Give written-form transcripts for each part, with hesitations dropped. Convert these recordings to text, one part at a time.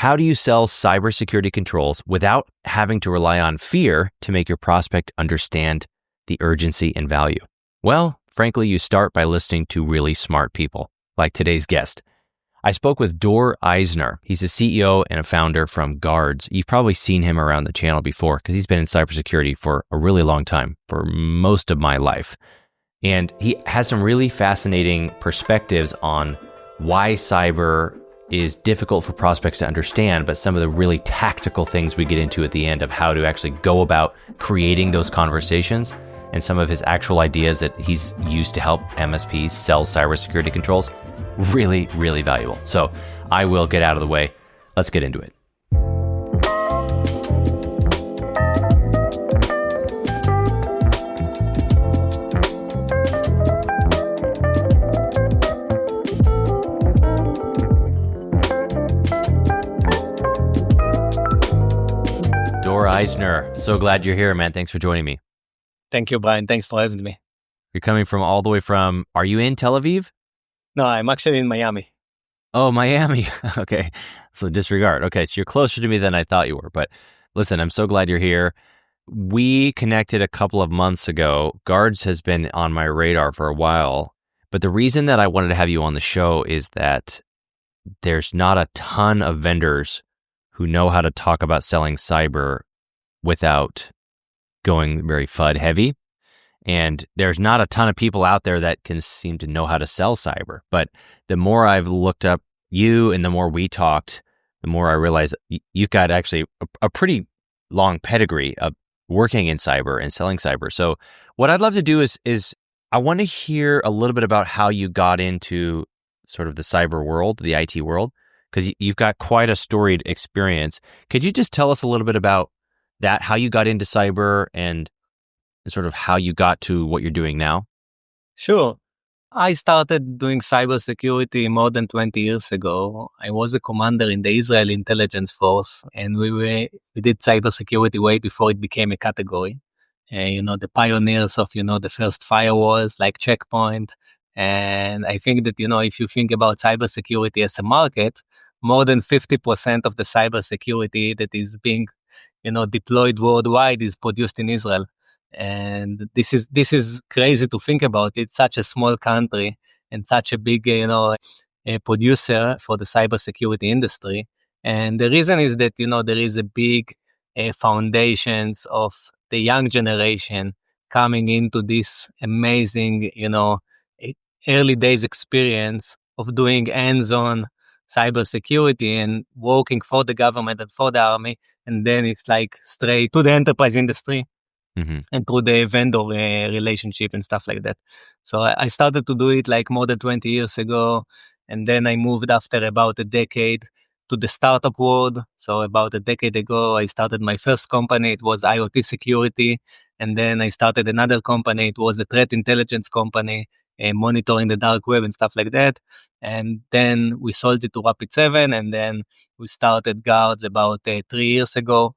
how do you sell cybersecurity controls without having to rely on fear to make your prospect understand the urgency and value? Well, frankly, you start by listening to really smart people, like today's guest. I spoke with Dor Eisner. He's a CEO and a founder from Guards. You've probably seen him around the channel before because he's been in cybersecurity for a really long time, for most of my life. And he has some really fascinating perspectives on why cyber is difficult for prospects to understand, but some of the really tactical things we get into at the end of how to actually go about creating those conversations, and some of his actual ideas that he's used to help MSPs sell cybersecurity controls. Really, really valuable. So I will get out of the way. Let's get into it. Dor Eisner, so glad you're here, man. Thanks for joining me. Thank you, Brian. Thanks for having me. You're coming from all the way from, are you in Tel Aviv? No, I'm actually in Miami. Oh, Miami. Okay. So disregard. Okay. So you're closer to me than I thought you were. But listen, I'm so glad you're here. We connected a couple of months ago. Guards has been on my radar for a while. But the reason that I wanted to have you on the show is that there's not a ton of vendors who know how to talk about selling cyber without going very FUD heavy. And there's not a ton of people out there that can seem to know how to sell cyber. But the more I've looked up you and the more we talked, the more I realized you've got actually a pretty long pedigree of working in cyber and selling cyber. So what I'd love to do is I want to hear a little bit about how you got into sort of the cyber world, the IT world, because you've got quite a storied experience. Could you just tell us a little bit about that, how you got into cyber and sort of how you got to what you're doing now? Sure. I started doing cybersecurity more than 20 years ago. I was a commander in the Israeli intelligence force, and we did cybersecurity way before it became a category. The pioneers of, the first firewalls like Checkpoint. And I think that, if you think about cybersecurity as a market, more than 50% of the cybersecurity that is being, deployed worldwide is produced in Israel. And this is crazy to think about. It's such a small country and such a big, a producer for the cybersecurity industry. And the reason is that, there is a big foundations of the young generation coming into this amazing, early days experience of doing hands-on cybersecurity and working for the government and for the army. And then it's like straight to the enterprise industry. Mm-hmm. And through the vendor relationship and stuff like that. So I started to do it like more than 20 years ago. And then I moved after about a decade to the startup world. So about a decade ago, I started my first company. It was IoT security. And then I started another company. It was a threat intelligence company, monitoring the dark web and stuff like that. And then we sold it to Rapid7. And then we started Guards about 3 years ago.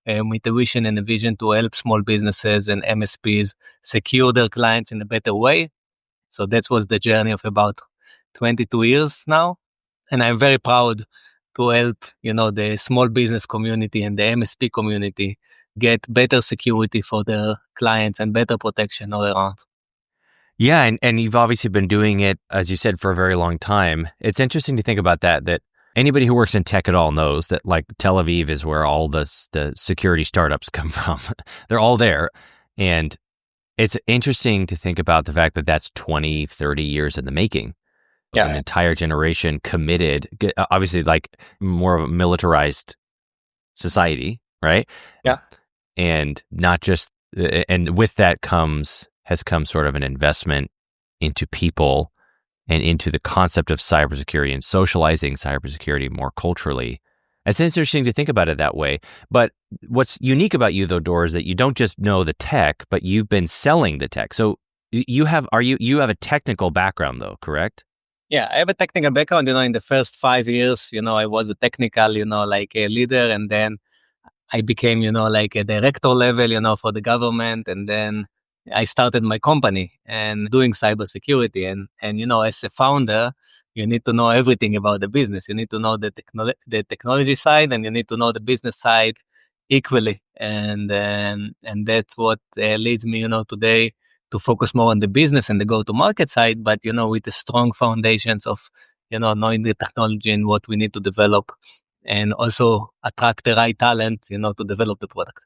With a vision and a vision to help small businesses and MSPs secure their clients in a better way. So that was the journey of about 22 years now. And I'm very proud to help, the small business community and the MSP community get better security for their clients and better protection all around. Yeah, and you've obviously been doing it, as you said, for a very long time. It's interesting to think about that anybody who works in tech at all knows that like Tel Aviv is where all the security startups come from. They're all there. And it's interesting to think about the fact that that's 20, 30 years in the making. Yeah. An entire generation committed, obviously like more of a militarized society, right? Yeah. And not just, and with that has come sort of an investment into people and into the concept of cybersecurity and socializing cybersecurity more culturally. It's interesting to think about it that way. But what's unique about you, though, Dor, is that you don't just know the tech, but you've been selling the tech. So you have a technical background, though, correct? Yeah, I have a technical background. In the first 5 years, I was a technical, like a leader, and then I became, like a director level, for the government, and then I started my company and doing cybersecurity. And as a founder, you need to know everything about the business. You need to know the technology side, and you need to know the business side equally. And that's what leads me, today to focus more on the business and the go-to-market side, but with the strong foundations of knowing the technology and what we need to develop, and also attract the right talent, to develop the product.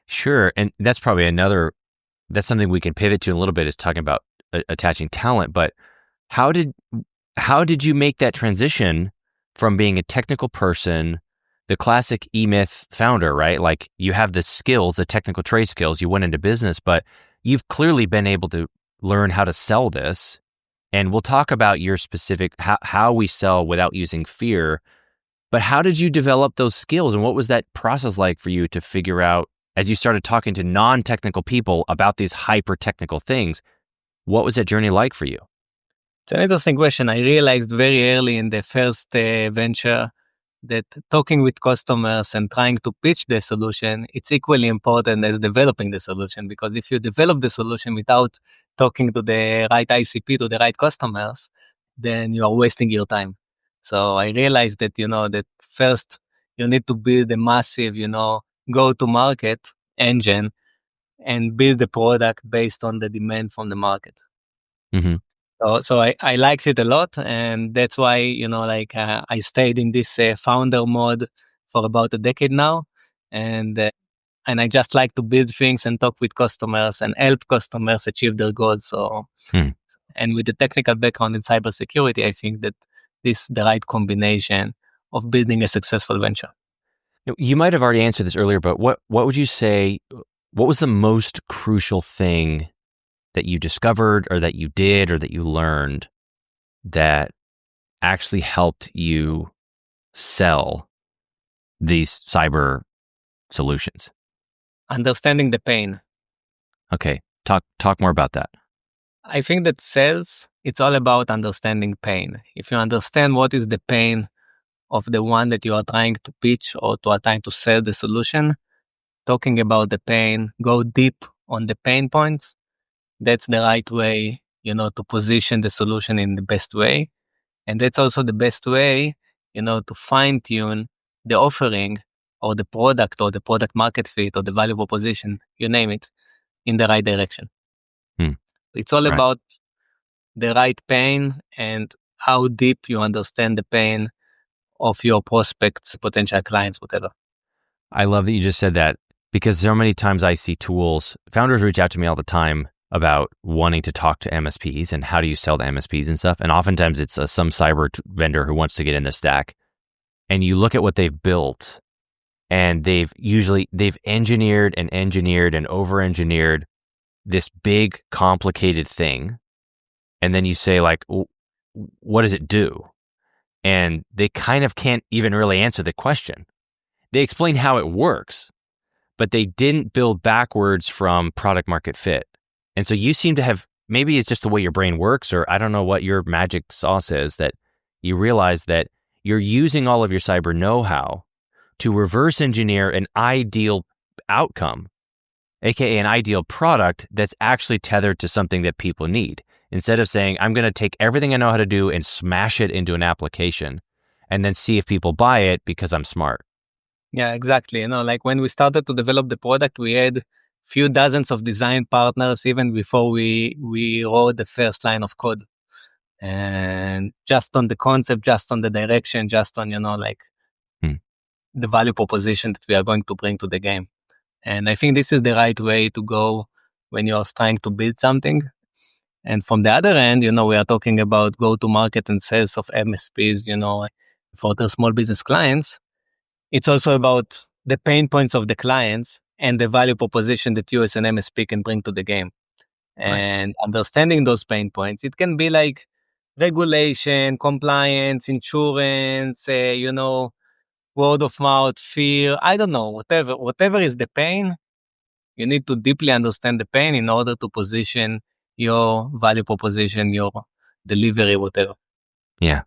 Sure. And that's probably that's something we can pivot to in a little bit, is talking about attaching talent. But how did you make that transition from being a technical person, the classic E-Myth founder, right? Like, you have the skills, the technical trade skills, you went into business, but you've clearly been able to learn how to sell this. And we'll talk about your specific, how we sell without using fear. But how did you develop those skills, and what was that process like for you to figure out, as you started talking to non-technical people about these hyper-technical things, what was that journey like for you? It's an interesting question. I realized very early in the first venture that talking with customers and trying to pitch the solution, it's equally important as developing the solution. Because if you develop the solution without talking to the right ICP, to the right customers, then you are wasting your time. So I realized that, that first you need to build a massive, go-to-market engine and build the product based on the demand from the market. Mm-hmm. So I liked it a lot, and that's why I stayed in this founder mode for about a decade now, and uh, and I just like to build things and talk with customers and help customers achieve their goals. So, Hmm. and with the technical background in cybersecurity, I think that this is the right combination of building a successful venture. You might have already answered this earlier, but what would you say? What was the most crucial thing that you discovered, or that you did, or that you learned that actually helped you sell these cyber solutions? Understanding the pain. Okay, talk more about that. I think that sales, it's all about understanding pain. If you understand what is the pain of the one that you are trying to pitch or to are trying to sell the solution, talking about the pain, go deep on the pain points. That's the right way, to position the solution in the best way. And that's also the best way, to fine tune the offering or the product or the product market fit or the value proposition, you name it, in the right direction. Hmm. It's all Right. about the right pain and how deep you understand the pain of your prospects, potential clients, whatever. I love that you just said that, because so many times I see founders reach out to me all the time about wanting to talk to MSPs and how do you sell to MSPs and stuff. And oftentimes it's some cyber vendor who wants to get in the stack. And you look at what they've built, and they've engineered and over-engineered this big, complicated thing. And then you say, like, what does it do? And they kind of can't even really answer the question. They explain how it works, but they didn't build backwards from product market fit. And so you seem to have, maybe it's just the way your brain works, or I don't know what your magic sauce is, that you realize that you're using all of your cyber know-how to reverse engineer an ideal outcome, aka an ideal product that's actually tethered to something that people need. Instead of saying, I'm going to take everything I know how to do and smash it into an application and then see if people buy it because I'm smart. Yeah, exactly. Like when we started to develop the product, we had few dozens of design partners even before we wrote the first line of code. And just on the concept, just on the direction, just on, Hmm. the value proposition that we are going to bring to the game. And I think this is the right way to go when you're trying to build something. And from the other end, we are talking about go to market and sales of MSPs, for the small business clients. It's also about the pain points of the clients and the value proposition that you as an MSP can bring to the game. Right. And understanding those pain points, it can be like regulation, compliance, insurance, word of mouth, fear. I don't know, whatever is the pain, you need to deeply understand the pain in order to position your value proposition, your delivery, whatever. Yeah.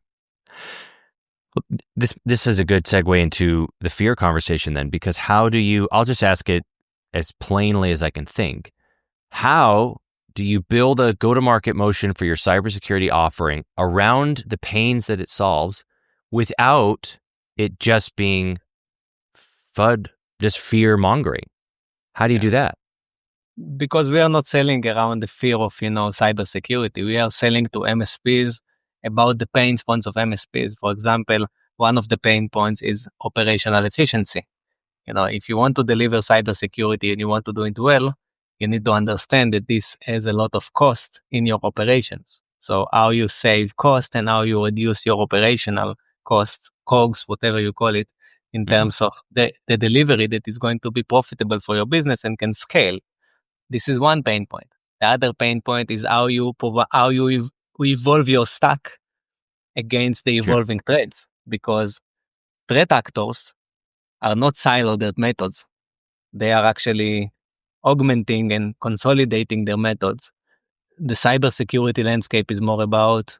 This is a good segue into the fear conversation then, because I'll just ask it as plainly as I can think. how do you build a go-to-market motion for your cybersecurity offering around the pains that it solves without it just being FUD, just fear-mongering? How do you Yeah. do that? Because we are not selling around the fear of, cybersecurity. We are selling to MSPs about the pain points of MSPs. For example, one of the pain points is operational efficiency. If you want to deliver cybersecurity and you want to do it well, you need to understand that this has a lot of cost in your operations. So how you save cost and how you reduce your operational costs, COGS, whatever you call it, in Mhm. terms of the delivery that is going to be profitable for your business and can scale. This is one pain point. The other pain point is how you evolve your stack against the Sure. evolving threats, because threat actors are not siloed their methods. They are actually augmenting and consolidating their methods. The cybersecurity landscape is more about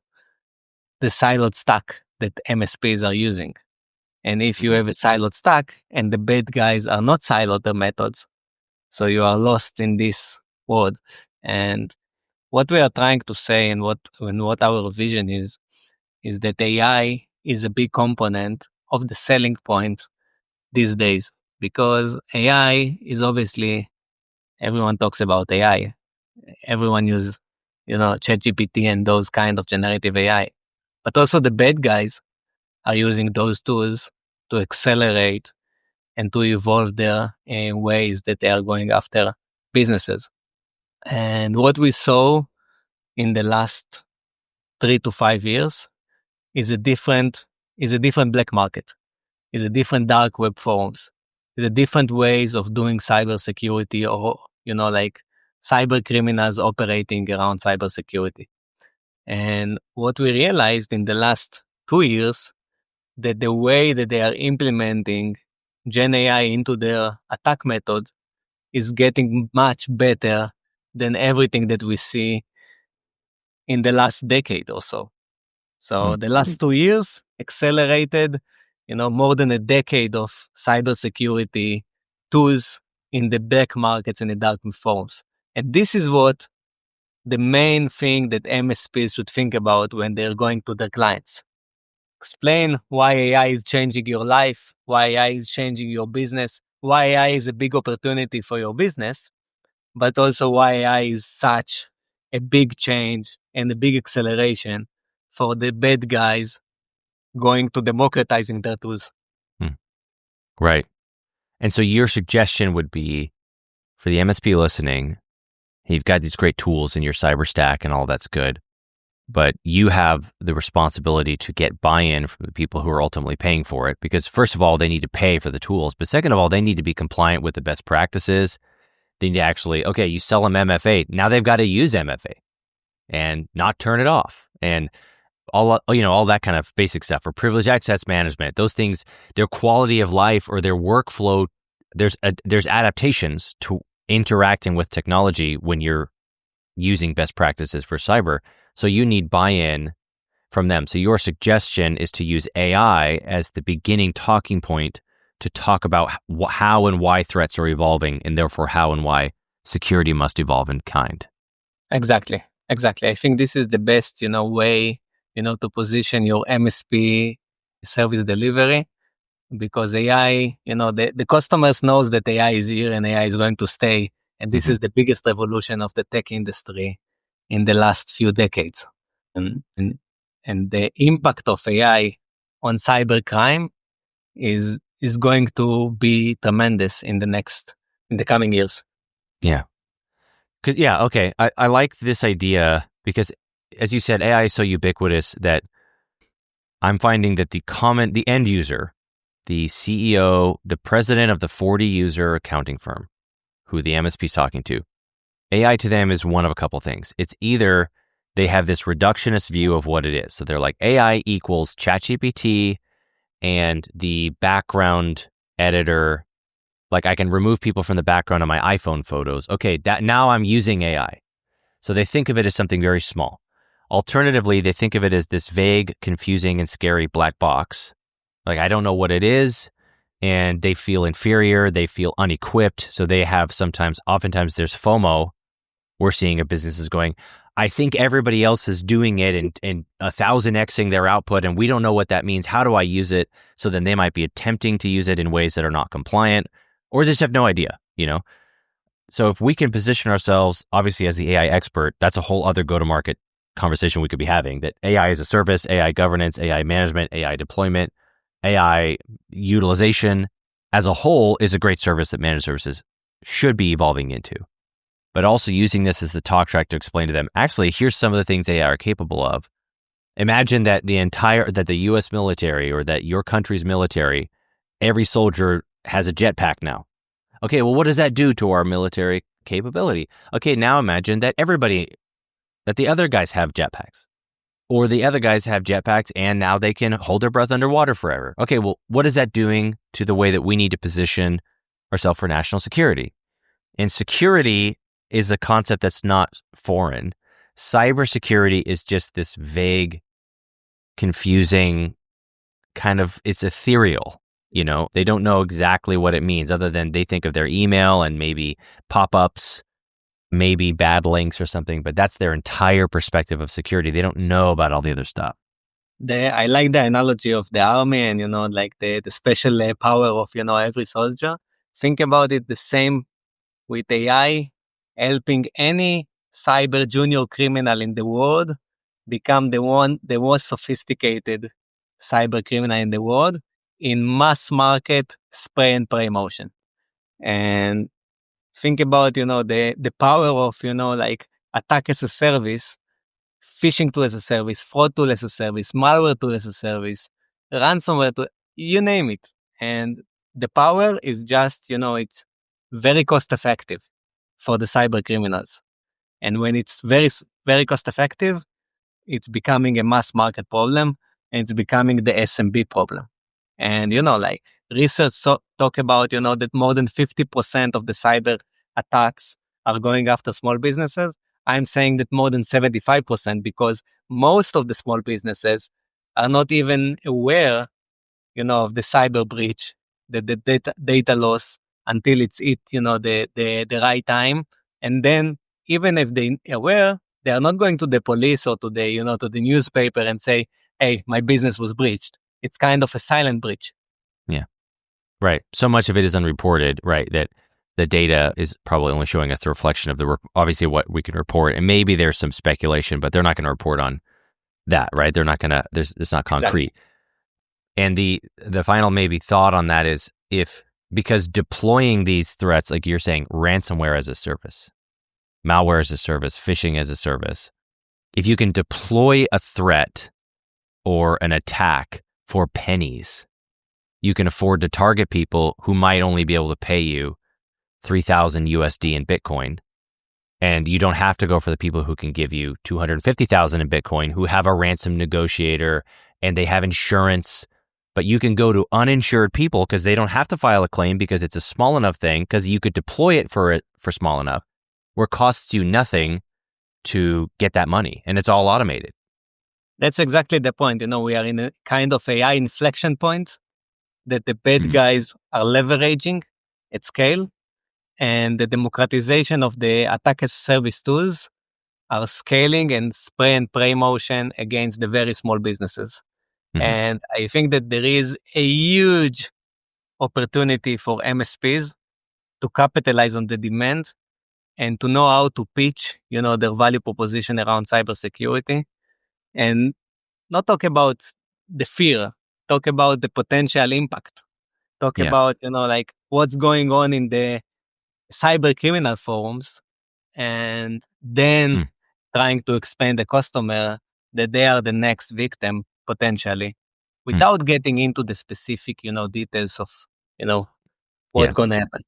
the siloed stack that MSPs are using. And if you Mhm. have a siloed stack and the bad guys are not siloed their methods, so you are lost in this world. And what we are trying to say and what our vision is that AI is a big component of the selling point these days, because AI is obviously, everyone talks about AI. Everyone uses, ChatGPT and those kind of generative AI. But also the bad guys are using those tools to accelerate and to evolve their ways that they are going after businesses. And what we saw in the last 3 to 5 years is a different black market, is a different dark web forums, is a different ways of doing cybersecurity, or like cyber criminals operating around cybersecurity. And what we realized in the last 2 years, that the way that they are implementing Gen AI into their attack methods is getting much better than everything that we see in the last decade or so. So Mm. the last 2 years accelerated, more than a decade of cybersecurity tools in the black markets and the dark forums. And this is what the main thing that MSPs should think about when they're going to their clients. Explain why AI is changing your life, why AI is changing your business, why AI is a big opportunity for your business, but also why AI is such a big change and a big acceleration for the bad guys going to democratizing their tools. Mm. Right. And so your suggestion would be for the MSP listening, you've got these great tools in your cyber stack and all that's good, but you have the responsibility to get buy-in from the people who are ultimately paying for it, because first of all, they need to pay for the tools, but second of all, they need to be compliant with the best practices. They need to actually, okay, you sell them MFA. Now they've got to use MFA and not turn it off. And all that kind of basic stuff, or privileged access management, those things, their quality of life or their workflow, there's adaptations to interacting with technology when you're using best practices for cyber. So you need buy-in from them. So your suggestion is to use AI as the beginning talking point to talk about how and why threats are evolving, and therefore how and why security must evolve in kind. Exactly. I think this is the best, way, to position your MSP service delivery, because AI, the customers knows that AI is here and AI is going to stay. And this Mhm. is the biggest revolution of the tech industry in the last few decades. And the impact of AI on cybercrime is going to be tremendous in the coming years. Yeah. Okay. I like this idea because, as you said, AI is so ubiquitous that I'm finding that the end user, the CEO, the president of the 40 user accounting firm, who the MSP is talking to, AI to them is one of a couple things. It's either they have this reductionist view of what it is. So they're like, AI equals ChatGPT and the background editor. Like, I can remove people from the background of my iPhone photos. Okay, that now I'm using AI. So they think of it as something very small. Alternatively, they think of it as this vague, confusing, and scary black box. Like, I don't know what it is, and they feel inferior. They feel unequipped. So they have oftentimes there's FOMO, we're seeing of businesses going, I think everybody else is doing it and 1,000xing their output, and we don't know what that means. How do I use it? So then they might be attempting to use it in ways that are not compliant, or they just have no idea, So if we can position ourselves, obviously as the AI expert, that's a whole other go-to-market conversation we could be having, that AI as a service, AI governance, AI management, AI deployment, AI utilization as a whole is a great service that managed services should be evolving into. But also using this as the talk track to explain to them, actually, here's some of the things AI are capable of. Imagine that that the US military or that your country's military, every soldier has a jetpack now. Okay, well, what does that do to our military capability? Okay, now imagine that that the other guys have jetpacks, or the other guys have jetpacks and now they can hold their breath underwater forever. Okay, well, what is that doing to the way that we need to position ourselves for national security? And security is a concept that's not foreign. Cybersecurity is just this vague, confusing kind of, it's ethereal. They don't know exactly what it means other than they think of their email and maybe pop-ups, maybe bad links or something, but that's their entire perspective of security. They don't know about all the other stuff. I like the analogy of the army and, like the special power of, every soldier. Think about it the same with AI, helping any cyber junior criminal in the world become the most sophisticated cyber criminal in the world in mass market spray and pray motion. And think about, the power of, like attack as a service, phishing tool as a service, fraud tool as a service, malware tool as a service, ransomware tool, you name it. And the power is just, it's very cost effective for the cyber criminals. And when it's very, very cost effective, it's becoming a mass market problem and it's becoming the SMB problem. And, like research talk about, that more than 50% of the cyber attacks are going after small businesses. I'm saying that more than 75% because most of the small businesses are not even aware, of the cyber breach, the data loss until it's the right time. And then even if they're aware, they are not going to the police or to the, to the newspaper and say, hey, my business was breached. It's kind of a silent breach. Yeah, right. So much of it is unreported, right? That the data is probably only showing us the reflection of obviously what we can report. And maybe there's some speculation, but they're not going to report on that, right? They're not going to, it's not concrete. Exactly. And the final maybe thought on that is because deploying these threats, like you're saying, ransomware as a service, malware as a service, phishing as a service, if you can deploy a threat or an attack for pennies, you can afford to target people who might only be able to pay you 3,000 USD in Bitcoin. And you don't have to go for the people who can give you 250,000 in Bitcoin, who have a ransom negotiator and they have insurance. But you can go to uninsured people because they don't have to file a claim because it's a small enough thing, because you could deploy it for small enough where it costs you nothing to get that money. And it's all automated. That's exactly the point. We are in a kind of AI inflection point that the bad guys are leveraging at scale, and the democratization of the attack as a service tools are scaling and spray and pray motion against the very small businesses. And I think that there is a huge opportunity for MSPs to capitalize on the demand and to know how to pitch, their value proposition around cybersecurity, and not talk about the fear, talk about the potential impact, talk about, like what's going on in the cyber criminal forums, and then trying to explain the customer that they are the next victim potentially, without getting into the specific, details of, what's going to happen.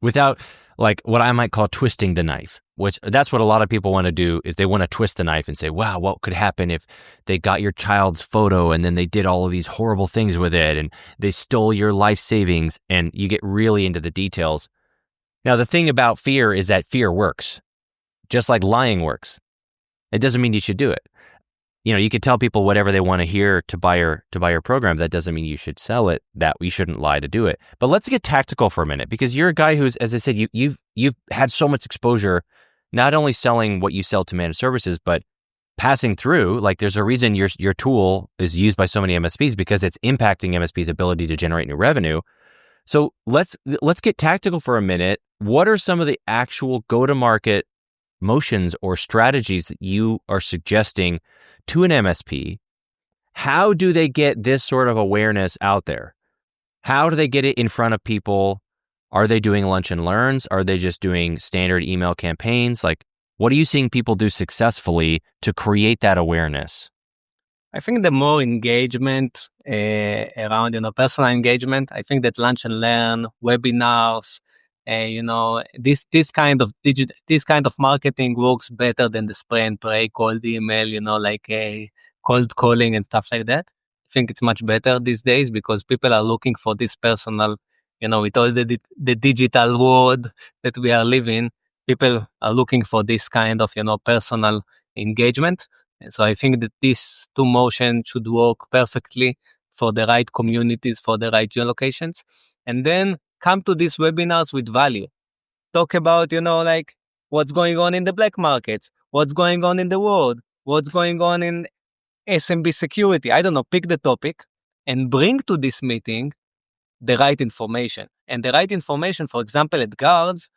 Without, like, what I might call twisting the knife, which that's what a lot of people want to do, is they want to twist the knife and say, wow, what could happen if they got your child's photo and then they did all of these horrible things with it and they stole your life savings, and you get really into the details. Now, the thing about fear is that fear works, just like lying works. It doesn't mean you should do it. You could tell people whatever they want to hear to buy your program. That doesn't mean you should sell it, that we shouldn't lie to do it. But let's get tactical for a minute, because you're a guy who's, as I said, you've had so much exposure not only selling what you sell to managed services, but passing through, like there's a reason your tool is used by so many MSPs because it's impacting MSPs' ability to generate new revenue. So let's get tactical for a minute. What are some of the actual go-to-market motions or strategies that you are suggesting to an MSP? How do they get this sort of awareness out there? How do they get it in front of people? Are they doing lunch and learns? Are they just doing standard email campaigns? Like, what are you seeing people do successfully to create that awareness? I think the more engagement around, personal engagement, I think that lunch and learn, webinars, this kind of this kind of marketing works better than the spray and pray, cold email, like cold calling and stuff like that. I think it's much better these days because people are looking for this personal, with all the digital world that we are living, people are looking for this kind of, personal engagement. And so I think that these two motions should work perfectly for the right communities, for the right geolocations. And then come to these webinars with value. Talk about, like what's going on in the black markets, what's going on in the world, what's going on in SMB security. I don't know, pick the topic and bring to this meeting the right information. And the right information, for example, at Guards,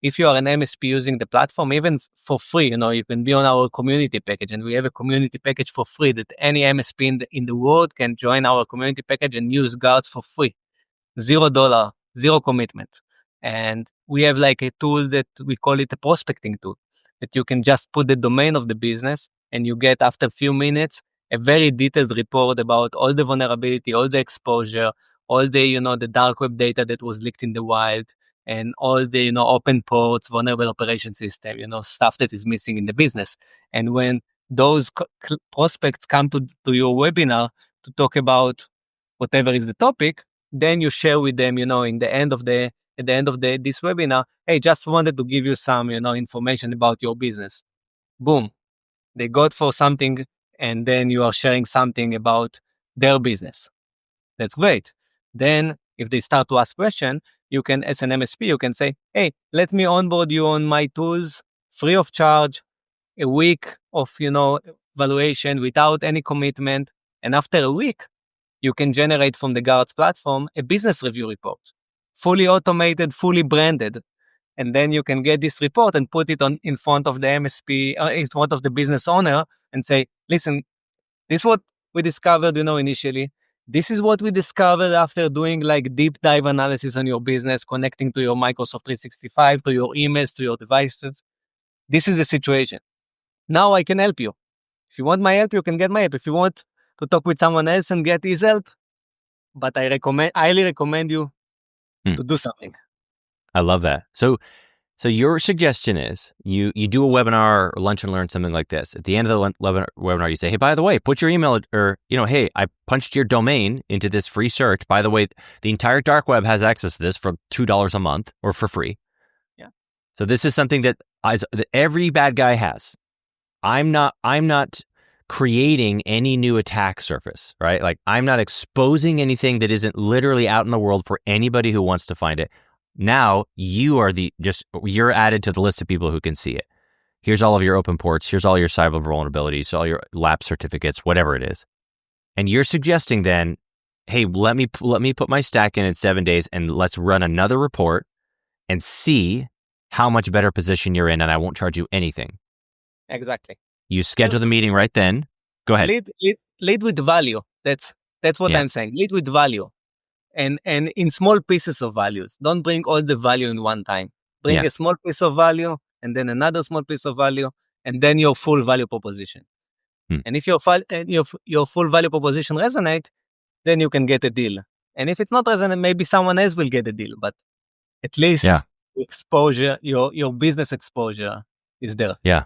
if you are an MSP using the platform, even for free, you can be on our community package, and we have a community package for free that any MSP in the world can join our community package and use Guards for free. $0, zero commitment. And we have like a tool that we call it a prospecting tool that you can just put the domain of the business and you get after a few minutes a very detailed report about all the vulnerability, all the exposure, all the, the dark web data that was leaked in the wild, and all the, open ports, vulnerable operation system, stuff that is missing in the business. And when those prospects come to your webinar to talk about whatever is the topic, then you share with them, at the end of this webinar, hey, just wanted to give you some, information about your business. Boom. They got for something, and then you are sharing something about their business. That's great. Then if they start to ask questions, you can, as an MSP, you can say, hey, let me onboard you on my tools free of charge, a week of, evaluation without any commitment. And after a week, you can generate from the Guards platform a business review report, fully automated, fully branded. And then you can get this report and put it in front of the MSP, in front of the business owner and say, listen, this is what we discovered, initially. This is what we discovered after doing like deep dive analysis on your business, connecting to your Microsoft 365, to your emails, to your devices. This is the situation. Now I can help you. If you want my help, you can get my help. If you want to talk with someone else and get his help, but I highly recommend you to do something. I love that. So your suggestion is you do a webinar or lunch and learn, something like this. At the end of the webinar, you say, hey, by the way, put your email or, hey, I punched your domain into this free search. By the way, the entire dark web has access to this for $2 a month or for free. Yeah. So this is something that every bad guy has. I'm not creating any new attack surface, right? Like I'm not exposing anything that isn't literally out in the world for anybody who wants to find it. Now you're added to the list of people who can see it. Here's all of your open ports. Here's all your cyber vulnerabilities, all your lab certificates, whatever it is. And you're suggesting then, hey, let me put my stack in 7 days and let's run another report and see how much better position you're in, and I won't charge you anything. Exactly. You schedule the meeting right then. Go ahead. Lead with value. That's what I'm saying. Lead with value. And in small pieces of values. Don't bring all the value in one time. Bring a small piece of value and then another small piece of value and then your full value proposition. And if your full value proposition resonate, then you can get a deal. And if it's not resonant, maybe someone else will get a deal. But at least exposure, your business exposure is there. Yeah.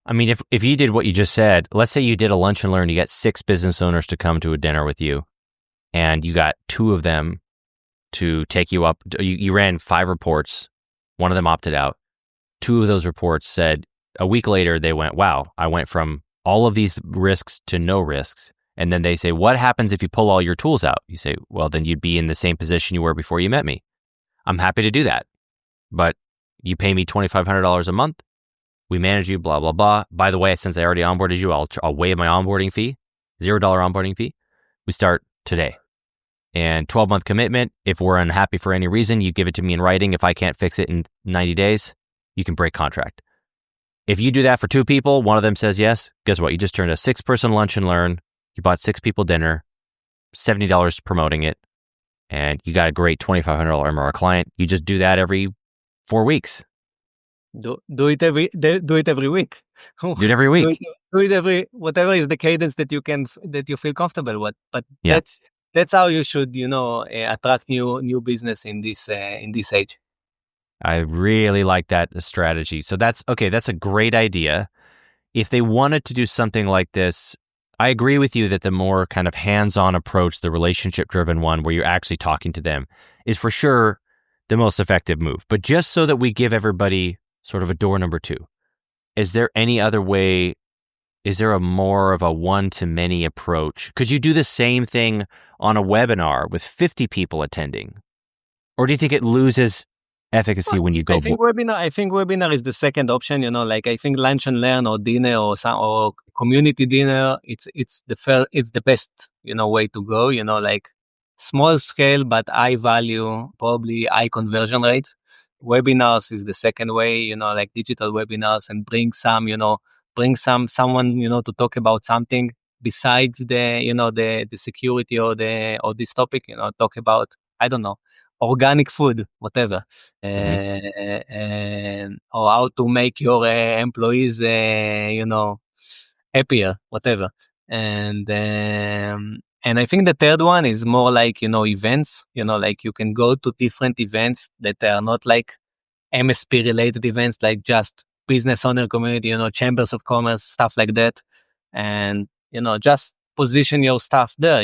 I mean, if you did what you just said, let's say you did a lunch and learn, you got 6 business owners to come to a dinner with you, and you got 2 of them to take you up. You ran 5 reports. One of them opted out. 2 of those reports said a week later, they went, wow, I went from all of these risks to no risks. And then they say, what happens if you pull all your tools out? You say, well, then you'd be in the same position you were before you met me. I'm happy to do that. But you pay me $2,500 a month. We manage you, blah, blah, blah. By the way, since I already onboarded you, I'll waive my onboarding fee, $0 onboarding fee. We start today. And 12-month commitment. If we're unhappy for any reason, you give it to me in writing. If I can't fix it in 90 days, you can break contract. If you do that for 2 people, one of them says yes, guess what? You just turned a 6-person lunch and learn. You bought 6 people dinner, $70 promoting it, and you got a great $2,500 MRR client. You just do that every 4 weeks. Do it every week. Do it every week. Do it every, whatever is the cadence that you feel comfortable with. But that's how you should, attract new business in this age. I really like that strategy. So that's a great idea. If they wanted to do something like this, I agree with you that the more kind of hands-on approach, the relationship-driven one where you're actually talking to them, is for sure the most effective move. But just so that we give everybody sort of a door number 2, is there any other way? Is there a more of a one-to-many approach? Could you do the same thing on a webinar with 50 people attending? Or do you think it loses efficacy when you go? I think webinar is the second option. I think lunch and learn or dinner or community dinner. It's the best way to go. Small scale but high value, probably high conversion rate. Webinars is the second way. Digital webinars, and bring someone to talk about something besides the security or this topic. Talk about, I don't know, organic food, whatever, or how to make your employees, happier, whatever. And I think the third one is more like, events, you can go to different events that are not like MSP related events, like just business owner community, chambers of commerce, stuff like that. And, just position your stuff there,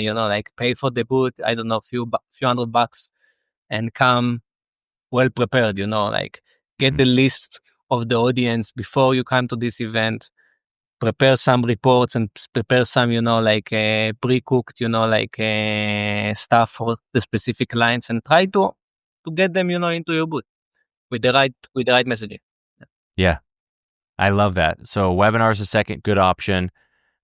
pay for the booth, I don't know, few $100, and come well prepared, get the list of the audience before you come to this event, prepare some reports and prepare some, pre-cooked, stuff for the specific clients, and try to get them, into your booth with the right messaging. Yeah, I love that. So webinar is a second good option.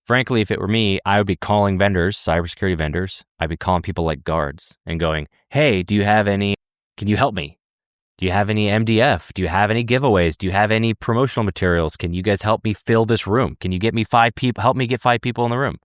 Frankly, if it were me, I would be calling vendors, cybersecurity vendors. I'd be calling people like Guards and going, hey, can you help me? Do you have any MDF? Do you have any giveaways? Do you have any promotional materials? Can you guys help me fill this room? Can you get me 5 people? Help me get 5 people in the room.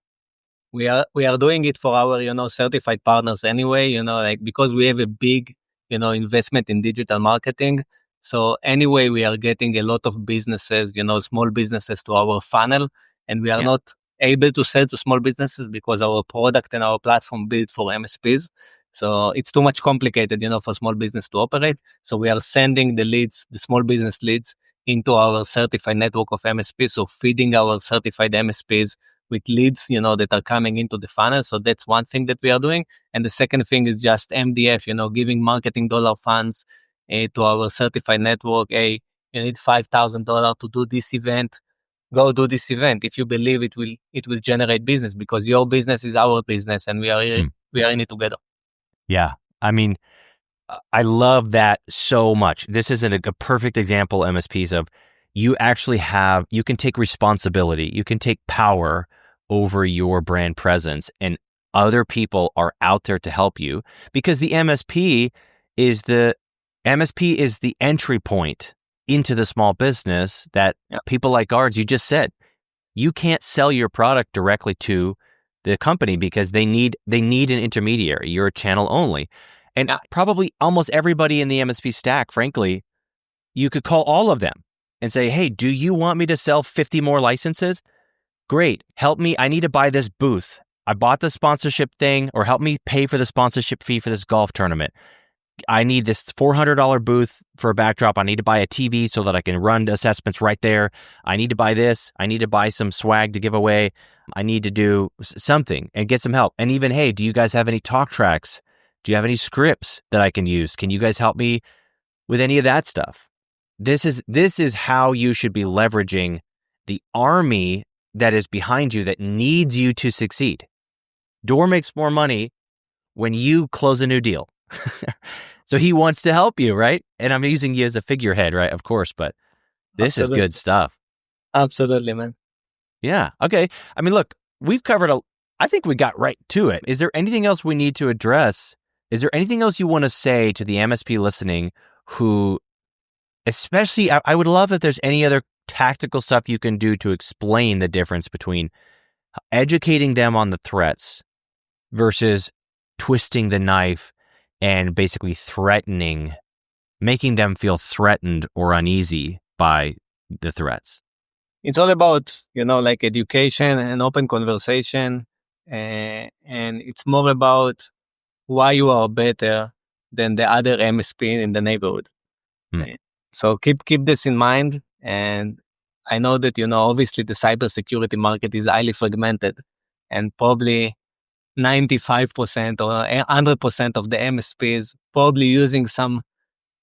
We are doing it for our, certified partners anyway, because we have a big, investment in digital marketing. So anyway, we are getting a lot of businesses, small businesses to our funnel, and we are not able to sell to small businesses because our product and our platform built for MSPs. So it's too much complicated, for small business to operate. So we are sending the small business leads into our certified network of MSPs. So feeding our certified MSPs with leads, that are coming into the funnel. So that's one thing that we are doing. And the second thing is just MDF, giving marketing dollar funds to our certified network. Hey, you need $5,000 to do this event. Go do this event if you believe it will generate business, because your business is our business, and we are in it together. Yeah, I mean, I love that so much. This is a perfect example, MSPs, of you can take responsibility, you can take power over your brand presence, and other people are out there to help you, because the MSP is the entry point into the small business that people like Guards, you just said, you can't sell your product directly to the company because they need an intermediary. You're a channel only. And probably almost everybody in the MSP stack, frankly, you could call all of them and say, hey, do you want me to sell 50 more licenses? Great. Help me. I need to buy this booth. I bought the sponsorship thing, or help me pay for the sponsorship fee for this golf tournament. I need this $400 booth for a backdrop. I need to buy a TV so that I can run assessments right there. I need to buy this. I need to buy some swag to give away. I need to do something and get some help. And even, hey, do you guys have any talk tracks? Do you have any scripts that I can use? Can you guys help me with any of that stuff? This is how you should be leveraging the army that is behind you that needs you to succeed. Door makes more money when you close a new deal. So he wants to help you, right? And I'm using you as a figurehead, right? Of course, but this is good stuff. Absolutely, man. Yeah. Okay. I mean, look, we've covered I think we got right to it. Is there anything else we need to address? Is there anything else you want to say to the MSP listening who, especially, I would love if there's any other tactical stuff you can do to explain the difference between educating them on the threats versus twisting the knife and basically making them feel threatened or uneasy by the threats. It's all about, like education and open conversation. And it's more about why you are better than the other MSP in the neighborhood. Hmm. So keep this in mind. And I know that, obviously the cybersecurity market is highly fragmented, and probably 95% or 100% of the MSPs probably using some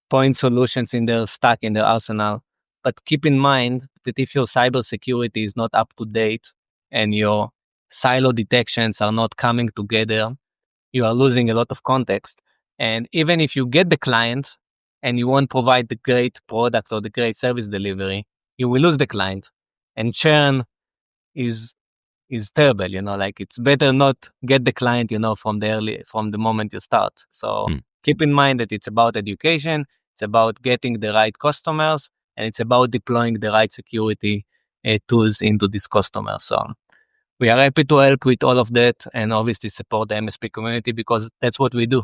point solutions in their stack, in their arsenal. But keep in mind that if your cybersecurity is not up to date and your silo detections are not coming together, you are losing a lot of context. And even if you get the client and you won't provide the great product or the great service delivery, you will lose the client. And churn is terrible, like it's better not get the client, from the moment you start. So keep in mind that it's about education, it's about getting the right customers, and it's about deploying the right security tools into these customers. So we are happy to help with all of that, and obviously support the MSP community, because that's what we do,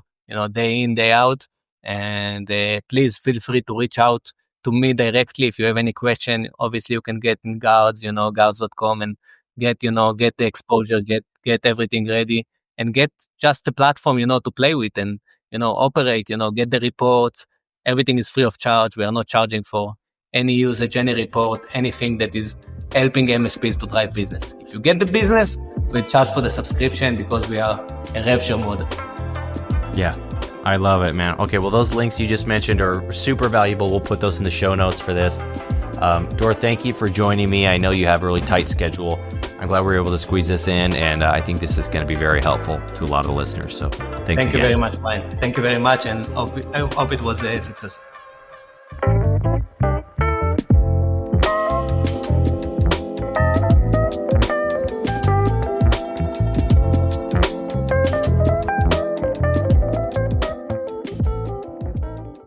day in, day out. And please feel free to reach out to me directly if you have any question. Obviously, you can get in guards, guards.com, and get the exposure, get everything ready, and get just the platform, to play with and, operate, get the reports. Everything is free of charge. We are not charging for any usage, any report, anything that is helping MSPs to drive business. If you get the business, we'll charge for the subscription because we are a rev share model. Yeah, I love it, man. Okay, well, those links you just mentioned are super valuable. We'll put those in the show notes for this. Dor, thank you for joining me. I know you have a really tight schedule. I'm glad we were able to squeeze this in, and I think this is going to be very helpful to a lot of the listeners. So thank you very much, Brian. Thank you very much, and I hope it was a success.